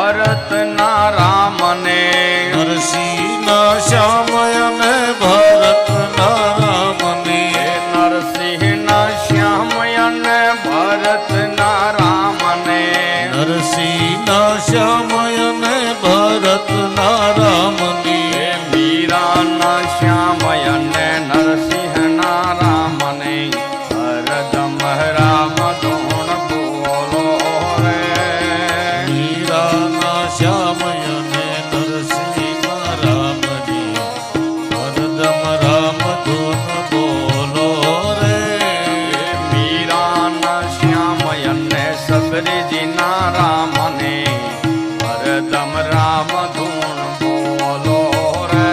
ભરત ના રામ ને નરસિંહ ના શ્યામ અને ભરત ના રામ ને નરસિંહ ના શ્યામ અને ભરત ના રામ ને નરસિંહ ના શ્યામ અને ભરત ના રામ ને મીરા ના શ્યામ અને નરસિંહ ના રામ ને હરદમ રામ ધૂન બોલો રે મીરા ના શ્યામ અને નરસિંહ ના રામ ને હરદમ રામ ધૂન બોલો રે મીરા ના શ્યામ અને સબરીજી ના રામ ને હરદમ રામ ધૂન બોલો રે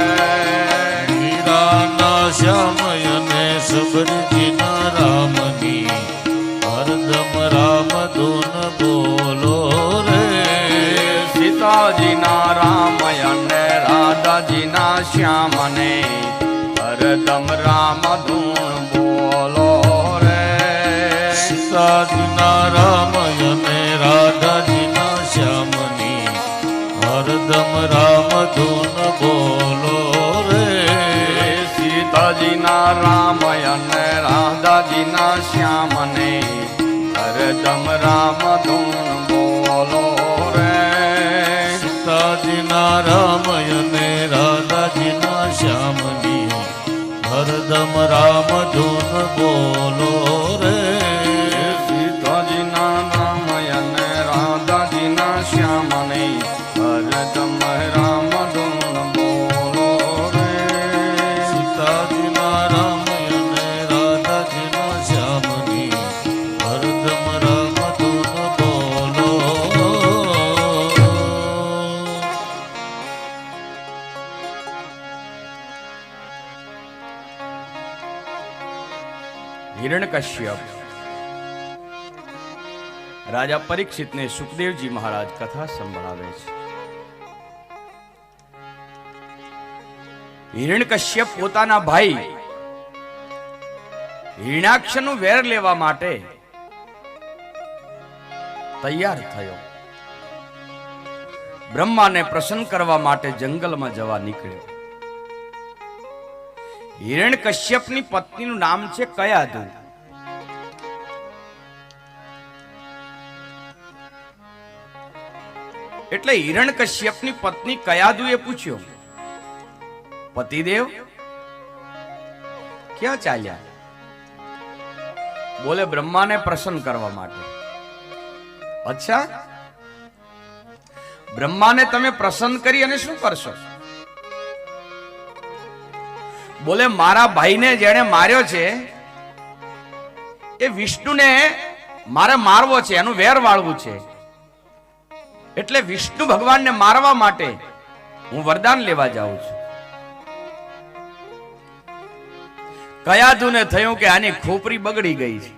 મીરા ના શ્યામ અને સબરજી ના રામ ની હરદમ રામ ધૂન બોલો રે સીતાજી ના રામ અને રાધાજી ના શ્યામ ને હરદમ રામ ધૂન બોલો રે સીતાજી ના રામ અને રાધાજી ના શ્યામ ની હરદમ રામ ધૂન બોલો રે સીતાજી ના રામ અને રાધાજી ના શ્યામ ને હરદમ રામ ધૂન બોલો રે સીતાજી ના રામ અને રાધાજી ના શ્યામ ની હરદમ રામ ધૂન બોલો રે સીતાજી ના રામ અને રાધાજી ના શ્યામ ને હરદમ રામ ધૂન બોલો રે સીતાજી ના રામ અને રાધાજી ના શ્યામ ની હરદમ રામ ધૂન બોલો હિરણ્યકશ્યપ રાજા પરીક્ષિતને સુખદેવજી મહારાજ કથા સંભળાવે છે. હિરણ્યકશ્યપ પોતાના ભાઈ હિરણ્યાક્ષનું વેર લેવા માટે તૈયાર થયો. બ્રહ્માને પ્રસન્ન કરવા માટે જંગલમાં જવા નીકળ્યો. હિરણ્યકશ્યપની પત્નીનું નામ છે કયાધુ. એટલે હિરણ્યકશ્યપની પત્ની કયાધુએ પૂછ્યો, પતિદેવ ક્યાં ચાલ્યા? બોલે બ્રહ્માને પ્રસન્ન કરવા માટે. અચ્છા, બ્રહ્માને તમે પ્રસન્ન કરી અને શું કરશો? બોલે મારા ભાઈને જેણે માર્યો છે એ વિષ્ણુને મારે મારવો છે, એનું વેર વાળવું છે. એટલે વિષ્ણુ ભગવાનને મારવા માટે હું વરદાન લેવા જાઉં છું. કયાધુને થયું કે આની ખોપરી બગડી ગઈ છે.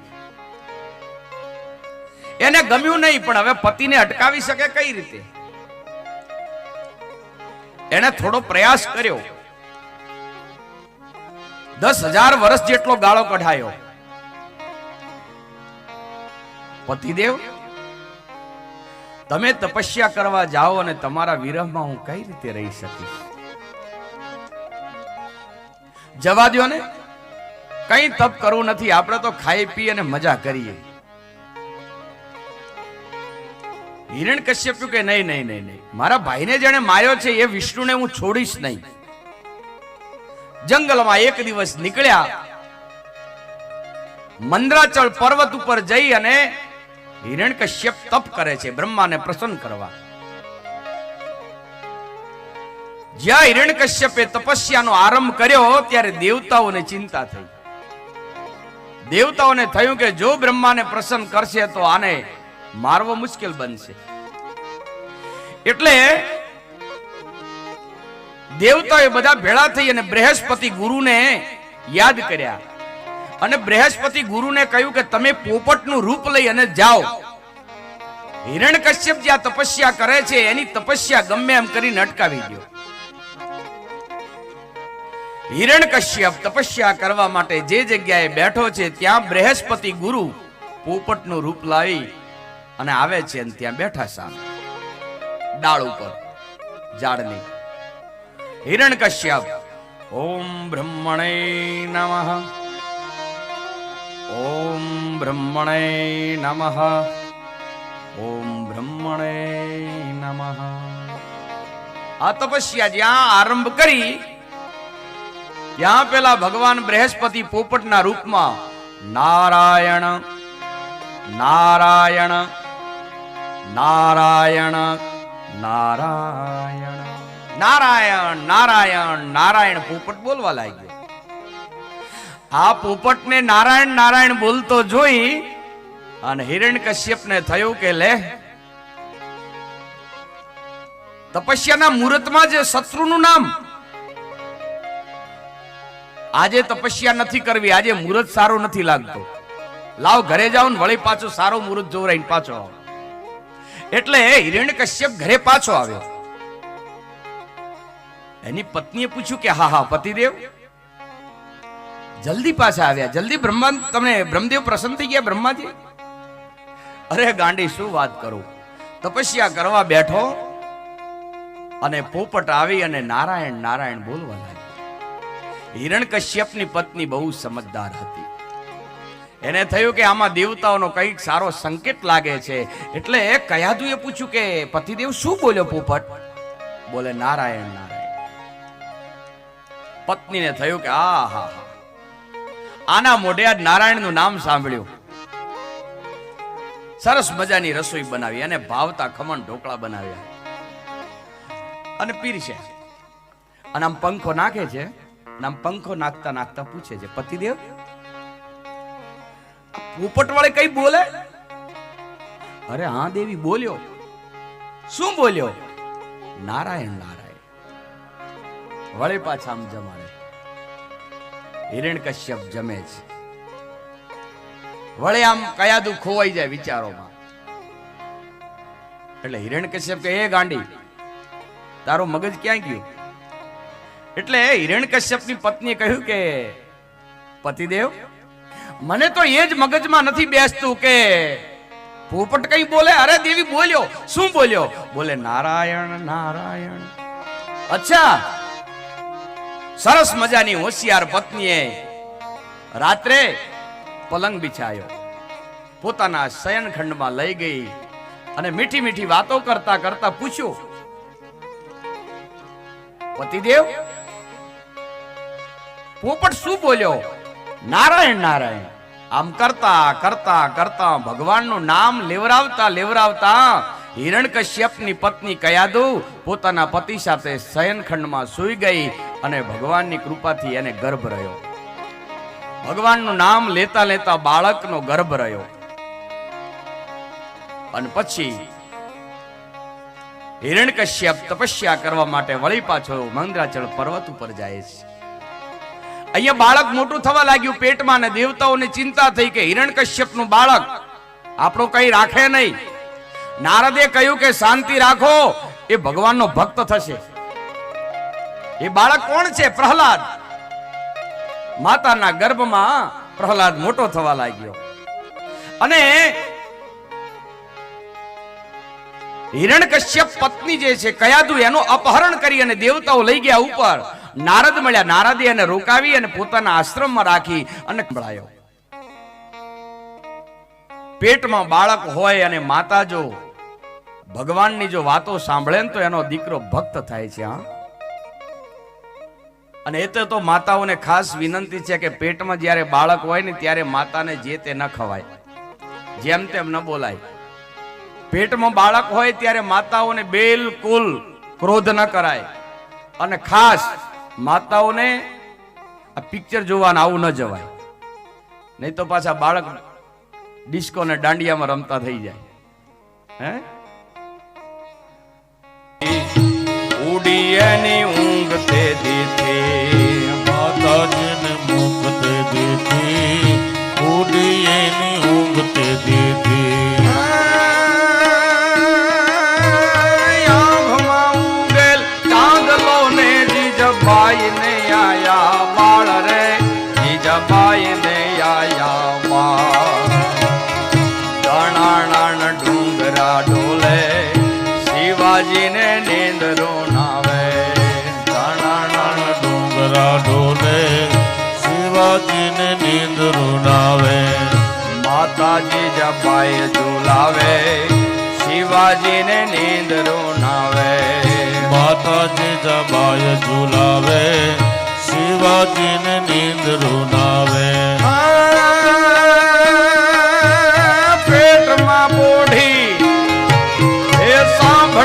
એને ગમ્યું નહીં, પણ હવે પતિને અટકાવી શકે કઈ રીતે? એને થોડો પ્રયાસ કર્યો. 10,000 વર્ષ જેટલો ગાળો કઢાયો. પતિદેવ તમે તપસ્યા કરવા જાઓ અને તમારા વિરહમાં હું કઈ રીતે રહી શકીશ? જવા દ્યો ને, કઈ તપ કરવું નથી, આપણે તો ખાઈ પી અને મજા કરીએ. હિરણ્યકશ્યપ કે નહીં નહીં નહીં નહીં, મારા ભાઈને જેણે માર્યો છે એ વિષ્ણુને હું છોડીશ નહીં. જંગલમાં એક દિવસ નીકળ્યા. મંદરાચળ પર્વત ઉપર જઈ અને હિરણ્યકશ્યપ તપ કરે છે બ્રહ્માને પ્રસન્ન કરવા. જ્યાં હિરણ્યકશ્યપે તપસ્યાનો આરંભ કર્યો ત્યારે દેવતાઓને ચિંતા થઈ. દેવતાઓને થયું કે જો બ્રહ્માને પ્રસન્ન કરશે તો આને મારવો મુશ્કેલ બનશે. એટલે દેવતાએ બધા ભેળા થઈ અને બૃહસ્પતિ ગુરુને યાદ કર્યા અને બૃહસ્પતિ ગુરુને કહ્યું કે તમે પોપટનું રૂપ લઈ અને જાઓ. હિરણ્યકશ્યપ જ્યાં તપસ્યા કરે છે એની તપસ્યા ગમે એમ કરીને અટકાવી દો. હિરણ્યકશ્યપ તપસ્યા કરવા માટે જે જગ્યાએ બેઠો છે ત્યાં બૃહસ્પતિ ગુરુ પોપટનું રૂપ લાવી અને આવે છે અને ત્યાં બેઠા સામે. ડાળ ઉપર ઝાડની. હિરણ્યકશ્યપ ઓમ બ્રહ્મણે નમઃ, ઓમ બ્રહ્મણે નમઃ, ઓમ બ્રહ્મણે નમઃ. આ તપસ્યા જ્યાં આરંભ કરી ત્યાં પેલા ભગવાન બૃહસ્પતિ પોપટના રૂપમાં નારાયણ નારાયણ નારાયણ નારાયણ નારાયણ નારાયણ નારાયણ પોપટ બોલવા લાગ્યો. આ પોપટને નારાયણ નારાયણ બોલતો જોઈ અને હિરણ્યકશ્યપને થયું કે લે, તપસ્યાના મુહૂર્તમાં જે શત્રુનું નામ, આજે તપસ્યા નથી કરવી, આજે મુહૂર્ત સારો નથી લાગતો, લાવ ઘરે જાઓ ને વળી પાછો સારો મુહૂર્ત જોવરાઈને પાછો આવો. એટલે હિરણ્યકશ્યપ ઘરે પાછો આવ્યો. એની પત્નીએ પૂછ્યું કે હા હા પતિદેવ જલ્દી પાછા આવ્યા, જલ્દી તમને બ્રહ્મદેવ પ્રસન્ન થઈ ગયા બ્રહ્માજી? અરે ગાંડી શું વાત કરું, તપસ્યા કરવા બેઠો અને પોપટ આવી અને નારાયણ નારાયણ બોલવા લાગ્યો. હિરણ્યકશ્યપની પત્ની બહુ સમજદાર હતી. એને થયું કે આમાં દેવતાઓનો કંઈક સારો સંકેત લાગે છે. એટલે કયાદુએ પૂછ્યું કે પતિદેવ શું બોલ્યો પોપટ? બોલે નારાયણ નારાયણ. પત્નીને થયું કે આ હા આના મોઢે આજ નારાયણનું નામ સાંભળ્યું. સરસ મજાની રસોઈ બનાવી અને ભાવતા ખમણ ઢોકળા બનાવ્યા અને પીરસે. અને આમ પંખો નાખે છે, આમ પંખો નાખતા નાખતા પૂછે છે પતિદેવ પોપટ વાળે કઈ બોલે? અરે હા દેવી બોલ્યો. શું બોલ્યો? નારાયણ નારાયણ. વળે પાછા આમ જમાડે. હિરણ્યકશ્યપ જમે છે. વળે આમ કયાદું ખોવાઈ જાય વિચારોમાં. એટલે હિરણ્યકશ્યપ કે એ ગાંડી તારો મગજ ક્યાં ગયું? એટલે હિરણ્યકશ્યપની પત્નીએ કહ્યું કે પતિદેવ મને તો એ જ મગજમાં નથી બેસતું કે પોપટ કઈ બોલે. અરે દેવી બોલ્યો. શું બોલ્યો? બોલે નારાયણ નારાયણ. અચ્છા, સરસ મજાની હોશિયાર પત્નીએ રાત્રે પલંગ બિછાયો, પોતાના શયનખંડમાં લઈ ગઈ અને મીઠી મીઠી વાતો કરતા કરતા પૂછ્યું પતિદેવ પોપટ શું બોલ્યો? નારાયણ નારાયણ. આમ કરતા કરતા કરતા ભગવાનનું નામ લેવરાવતા લેવરાવતા હિરણ્યકશ્યપની પત્ની કયાદુ પોતાના પતિ સાથે શયનખંડમાં સૂઈ ગઈ અને ભગવાનની કૃપાથી એને ગર્ભ રહ્યો. ભગવાનનું નામ લેતા લેતા બાળકનો ગર્ભ રહ્યો. અને પછી હિરણ્યકશ્યપ તપસ્યા કરવા માટે વળી પાછો મંદરાચલ પર્વત ઉપર જાય છે. અહીંયા બાળક મોટું થવા લાગ્યું પેટમાં, ને દેવતાઓને ચિંતા થઈ કે હિરણ્યકશ્યપનું બાળક આપણો કઈ રાખે નહીં. નારદે કહ્યું કે શાંતિ રાખો, એ ભગવાનનો ભક્ત થશે. એ બાળક કોણ છે? પ્રહલાદ. માતાના ગર્ભમાં પ્રહલાદ મોટો થવા લાગ્યો અને હિરણ્યકશ્યપ પત્ની જે છે કયાદુ એનું અપહરણ કરી અને દેવતાઓ લઈ ગયા ઉપર. નારદ મળ્યા. નારદે એને રોકાવી અને પોતાના આશ્રમમાં રાખી અને સંભળાયો. પેટમાં બાળક હોય અને માતા જો ભગવાનની જો વાતો સાંભળે ને તો એનો દીકરો ભક્ત થાય છે. હા, અને એ તો માતાઓને ખાસ વિનંતી છે કે પેટમાં જ્યારે બાળક હોય ને ત્યારે માતાને જે તે ન ખવાય, જેમ તેમ ન બોલાય. પેટમાં બાળક હોય ત્યારે માતાઓને બિલકુલ ક્રોધ ન કરાય. અને ખાસ માતાઓને આ પિક્ચર જોવાનું આવું ન જવાય, નહીં તો પાછા બાળક ડિસ્કો ને દાંડિયામાં રમતા થઈ જાય. હે ઉડીએની ઊંઘ તે દીધી, માતાજીને મુખ તે દીધી, ઉડીએની ઊંઘ તે દીધી. આંખમાં ઉગેલ ચાંદલો ને જીજભાઈ ને આયા બાળ રે, જીજભાઈ ને આયા બાળ. ડણાણ ડુંગરા ડોલે શિવાજી નીંદ રૂનાવે. માતાજી જપાય ઝુલાવે શિવાજીને નીંદ રૂનાવે. માતાજી જબાય ઝુલાવે શિવાજીને નીંદ રૂનાવે.